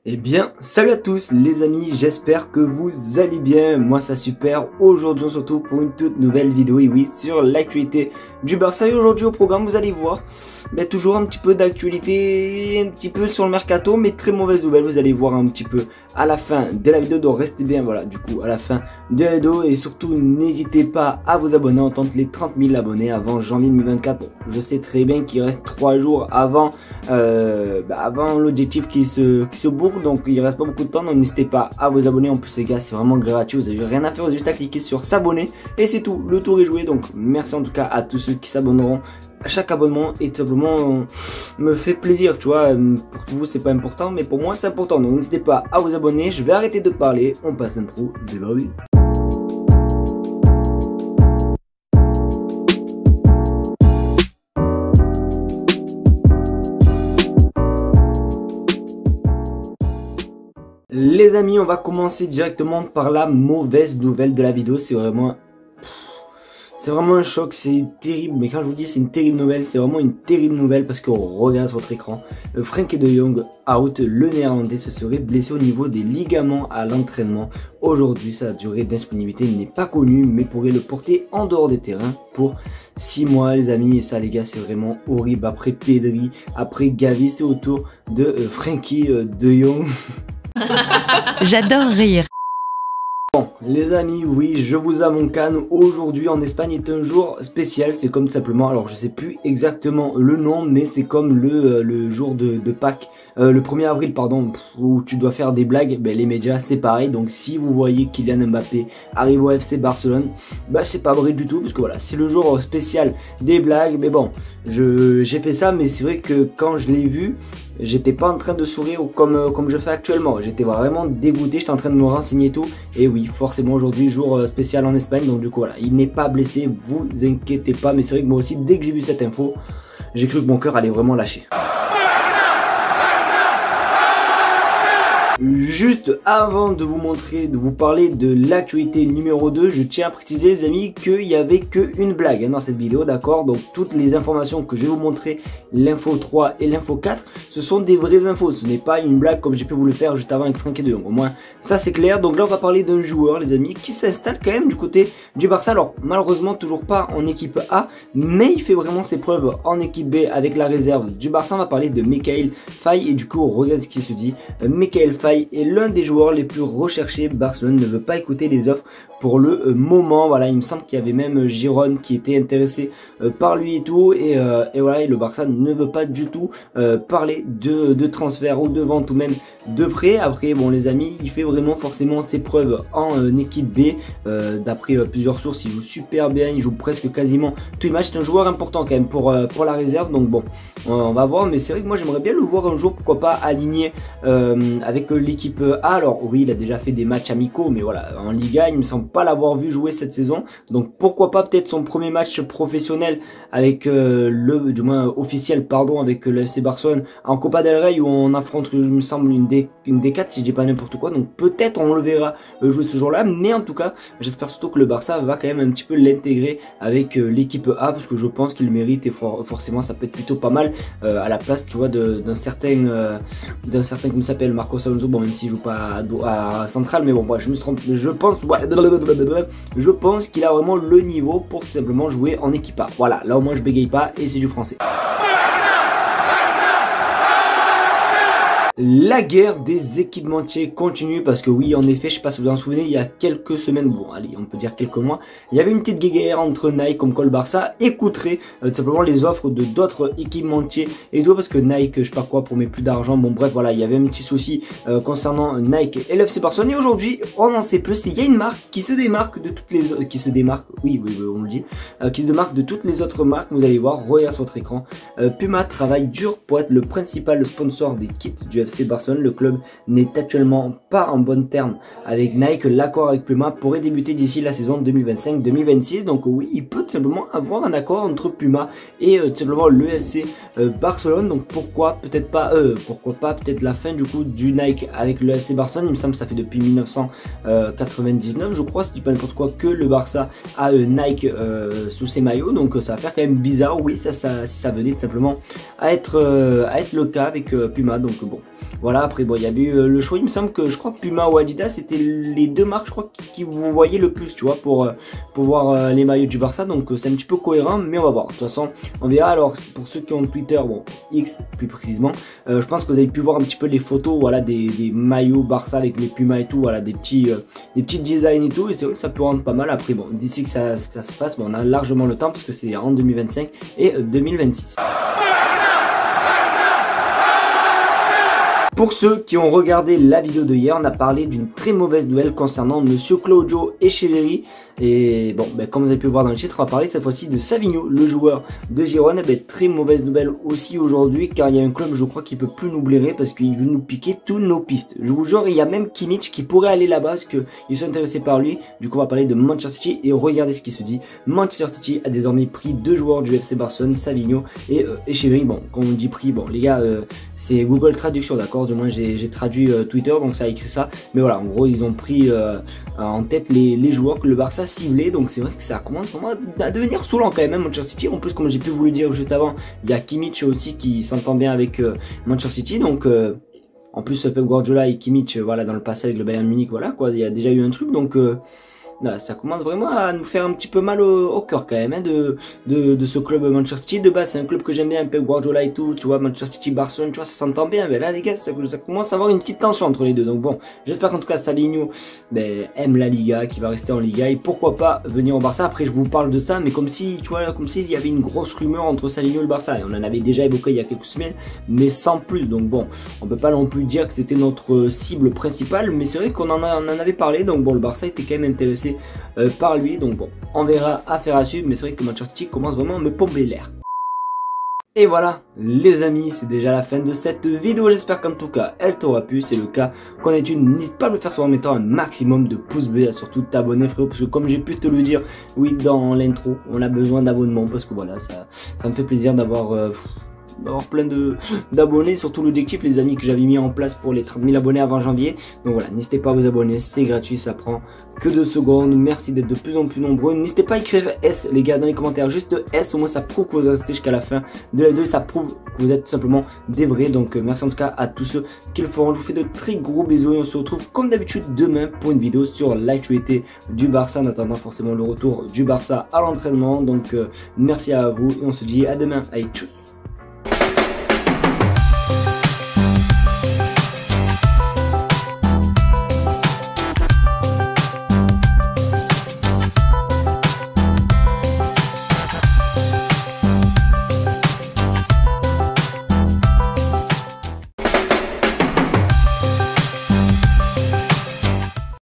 Eh bien, salut à tous les amis, j'espère que vous allez bien, moi ça super. Aujourd'hui on se retrouve pour une toute nouvelle vidéo, et oui, sur l'actualité du Barça. Et aujourd'hui au programme, vous allez voir, mais toujours un petit peu d'actualité, un petit peu sur le mercato, mais très mauvaise nouvelle, vous allez voir un petit peu à la fin de la vidéo. Donc restez bien, voilà, du coup à la fin de la vidéo, et surtout n'hésitez pas à vous abonner, on tente les 30 000 abonnés avant janvier 2024. Bon, je sais très bien qu'il reste 3 jours avant, avant l'objectif qui se boucle. Donc il reste pas beaucoup de temps, donc n'hésitez pas à vous abonner. En plus les gars, c'est vraiment gratuit, vous avez rien à faire, vous avez juste à cliquer sur s'abonner et c'est tout, le tour est joué. Donc merci en tout cas à tous ceux qui s'abonneront. Chaque abonnement et tout simplement me fait plaisir, tu vois. Pour vous c'est pas important, mais pour moi c'est important, donc n'hésitez pas à vous abonner. Je vais arrêter de parler, on passe l'intro, débat. Les amis, on va commencer directement par la mauvaise nouvelle de la vidéo. C'est vraiment un choc, c'est terrible. Mais quand je vous dis c'est une terrible nouvelle, c'est vraiment une terrible nouvelle parce qu'on regarde sur votre écran. Frenkie de Jong out, le néerlandais se serait blessé au niveau des ligaments à l'entraînement. Aujourd'hui, sa durée d'indisponibilité n'est pas connue, mais pourrait le porter en dehors des terrains pour 6 mois, les amis. Et ça, les gars, c'est vraiment horrible. Après Pedri, après Gavi, c'est au tour de Frenkie de Jong. J'adore rire. Bon, les amis, oui, je vous avoue canne. Aujourd'hui en Espagne est un jour spécial. C'est comme tout simplement, alors je sais plus exactement le nom, mais c'est comme le jour de Pâques, le 1er avril pardon, où tu dois faire des blagues. Ben, les médias c'est pareil. Donc si vous voyez Kylian Mbappé arrive au FC Barcelone, bah c'est pas vrai du tout, parce que voilà, c'est le jour spécial des blagues. Mais bon, j'ai fait ça, mais c'est vrai que quand je l'ai vu, j'étais pas en train de sourire comme je fais actuellement. J'étais vraiment dégoûté, j'étais en train de me renseigner et tout. Et oui, forcément aujourd'hui jour spécial en Espagne. Donc du coup voilà, il n'est pas blessé, vous inquiétez pas. Mais c'est vrai que moi aussi, dès que j'ai vu cette info, j'ai cru que mon cœur allait vraiment lâcher. Juste avant de vous montrer, de vous parler de l'actualité numéro 2, je tiens à préciser les amis qu'il n'y avait qu'une blague dans cette vidéo, d'accord. Donc toutes les informations que je vais vous montrer, l'info 3 et l'info 4, ce sont des vraies infos. Ce n'est pas une blague comme j'ai pu vous le faire juste avant avec Frenkie de Jong. Au moins ça c'est clair. Donc là on va parler d'un joueur les amis qui s'installe quand même du côté du Barça. Alors malheureusement toujours pas en équipe A, mais il fait vraiment ses preuves en équipe B avec la réserve du Barça. On va parler de Mikayil Faye, et du coup on regarde ce qui se dit. Mikayil Faye est l'un des joueurs les plus recherchés. Barcelone ne veut pas écouter les offres pour le moment. Voilà, il me semble qu'il y avait même Giron qui était intéressé par lui et tout. Et voilà, et le Barça ne veut pas du tout parler de transfert ou de vente ou même de prêt. Après, bon les amis, il fait vraiment forcément ses preuves en équipe B. D'après plusieurs sources, il joue super bien, il joue presque quasiment tous les matchs. C'est un joueur important quand même pour la réserve. Donc bon, on va voir. Mais c'est vrai que moi j'aimerais bien le voir un jour, pourquoi pas aligné avec l'équipe A. Alors oui, il a déjà fait des matchs amicaux, mais voilà, en Liga, il me semble pas l'avoir vu jouer cette saison. Donc pourquoi pas peut-être son premier match professionnel avec du moins officiel pardon, avec le FC Barcelone en Copa del Rey, où on affronte, il me semble, une D4 si je dis pas n'importe quoi. Donc peut-être on le verra jouer ce jour-là, mais en tout cas j'espère surtout que le Barça va quand même un petit peu l'intégrer avec l'équipe A, parce que je pense qu'il le mérite, et forcément ça peut être plutôt pas mal à la place, tu vois, d'un certain comment s'appelle, Marcos Alonso. Bon, même s'il joue pas à central, mais bon, je me trompe. Je pense qu'il a vraiment le niveau pour tout simplement jouer en équipe A. Voilà, là au moins je bégaye pas et c'est du français. La guerre des équipementiers continue, parce que oui, en effet, je sais pas si vous vous en souvenez, il y a quelques semaines, bon allez, on peut dire quelques mois, il y avait une petite guéguerre entre Nike, comme quoi le Barça écouterait tout simplement les offres de d'autres équipementiers et tout, parce que Nike, je sais pas quoi, promet plus d'argent. Bon bref, voilà, il y avait un petit souci concernant Nike et l'FC Barcelone. Et aujourd'hui, on en sait plus. Il y a une marque qui se démarque de toutes les autres, qui se démarque de toutes les autres marques. Vous allez voir, regarde sur votre écran. Puma travaille dur pour être le principal sponsor des kits du FC Barcelone. Le club n'est actuellement pas en bon terme avec Nike. L'accord avec Puma pourrait débuter d'ici la saison 2025-2026. Donc oui, il peut tout simplement avoir un accord entre Puma et tout simplement le FC Barcelone. Donc pourquoi peut-être pas peut-être la fin du coup du Nike avec le FC Barcelone. Il me semble que ça fait depuis 1999 je crois, si je dis pas n'importe quoi, que le Barça a Nike sous ses maillots. Donc ça va faire quand même bizarre, oui, si ça venait tout simplement à être le cas avec Puma. Donc bon, voilà, après bon, il y a eu le choix, il me semble que je crois que Puma ou Adidas c'était les deux marques, je crois, qui vous voyez le plus, tu vois, pour voir les maillots du Barça. Donc c'est un petit peu cohérent, mais on va voir. De toute façon, on verra. Alors pour ceux qui ont Twitter, bon, X plus précisément, je pense que vous avez pu voir un petit peu les photos, voilà, des maillots Barça avec les Puma et tout, voilà, des petits designs et tout. Et c'est vrai que ça peut rendre pas mal. Après bon, d'ici que ça se fasse, bon, on a largement le temps parce que c'est en 2025 et 2026. Pour ceux qui ont regardé la vidéo de hier, on a parlé d'une très mauvaise nouvelle concernant Monsieur Claudio Echeverri. Et bon, comme vous avez pu le voir dans le titre, on va parler cette fois-ci de Savinho, le joueur de Girone. Très mauvaise nouvelle aussi aujourd'hui, car il y a un club, je crois, qui peut plus nous blairer parce qu'il veut nous piquer tous nos pistes. Je vous jure, il y a même Kimmich qui pourrait aller là-bas parce qu'ils sont intéressés par lui. Du coup, on va parler de Manchester City et regardez ce qui se dit. Manchester City a désormais pris deux joueurs du FC Barcelone, Savinho et Echeverri. Bon, quand on dit prix, bon, les gars, c'est Google Traduction, d'accord? Du moins, j'ai traduit Twitter, donc ça a écrit ça. Mais voilà, en gros, ils ont pris en tête les joueurs que le Barça ciblé. Donc c'est vrai que ça commence vraiment à devenir saoulant quand même, Manchester City. En plus, comme j'ai pu vous le dire juste avant, il y a Kimmich aussi qui s'entend bien avec Manchester City. Donc en plus, Pep Guardiola et Kimmich, voilà, dans le passé avec le Bayern Munich, voilà quoi, il y a déjà eu un truc. Donc là, ça commence vraiment à nous faire un petit peu mal au cœur quand même, hein, de ce club Manchester City. De base, c'est un club que j'aime bien, Pep Guardiola et tout, tu vois, Manchester City, Barcelone, tu vois, ça s'entend bien. Mais là, les gars, ça commence à avoir une petite tension entre les deux. Donc bon, j'espère qu'en tout cas, Savinho aime la Liga, qui va rester en Liga, et pourquoi pas venir au Barça. Après, je vous parle de ça, mais comme si, tu vois, comme s'il y avait une grosse rumeur entre Savinho et le Barça. Et on en avait déjà évoqué il y a quelques semaines, mais sans plus. Donc bon, on peut pas non plus dire que c'était notre cible principale, mais c'est vrai qu'on en avait parlé. Donc bon, le Barça était quand même intéressé par lui, donc bon, on verra, affaire à suivre, mais c'est vrai que Manchester City commence vraiment à me pomper l'air. Et voilà les amis, c'est déjà la fin de cette vidéo, j'espère qu'en tout cas elle t'aura plu. C'est le cas, qu'en es-tu, n'hésite pas à me le faire sur en mettant un maximum de pouces bleus et surtout t'abonner frérot, parce que comme j'ai pu te le dire, oui, dans l'intro, on a besoin d'abonnements, parce que voilà, ça me fait plaisir d'avoir plein d'abonnés, surtout l'objectif les amis que j'avais mis en place pour les 30 000 abonnés avant janvier. Donc voilà, n'hésitez pas à vous abonner, c'est gratuit, ça prend que 2 secondes. Merci d'être de plus en plus nombreux. N'hésitez pas à écrire S les gars dans les commentaires, juste S, au moins ça prouve que vous restez jusqu'à la fin de la vidéo, ça prouve que vous êtes tout simplement des vrais. Donc merci en tout cas à tous ceux qui le feront. Je vous fais de très gros bisous et on se retrouve comme d'habitude demain pour une vidéo sur l'actualité du Barça, en attendant forcément le retour du Barça à l'entraînement. Donc merci à vous et on se dit à demain. Allez, tchuss.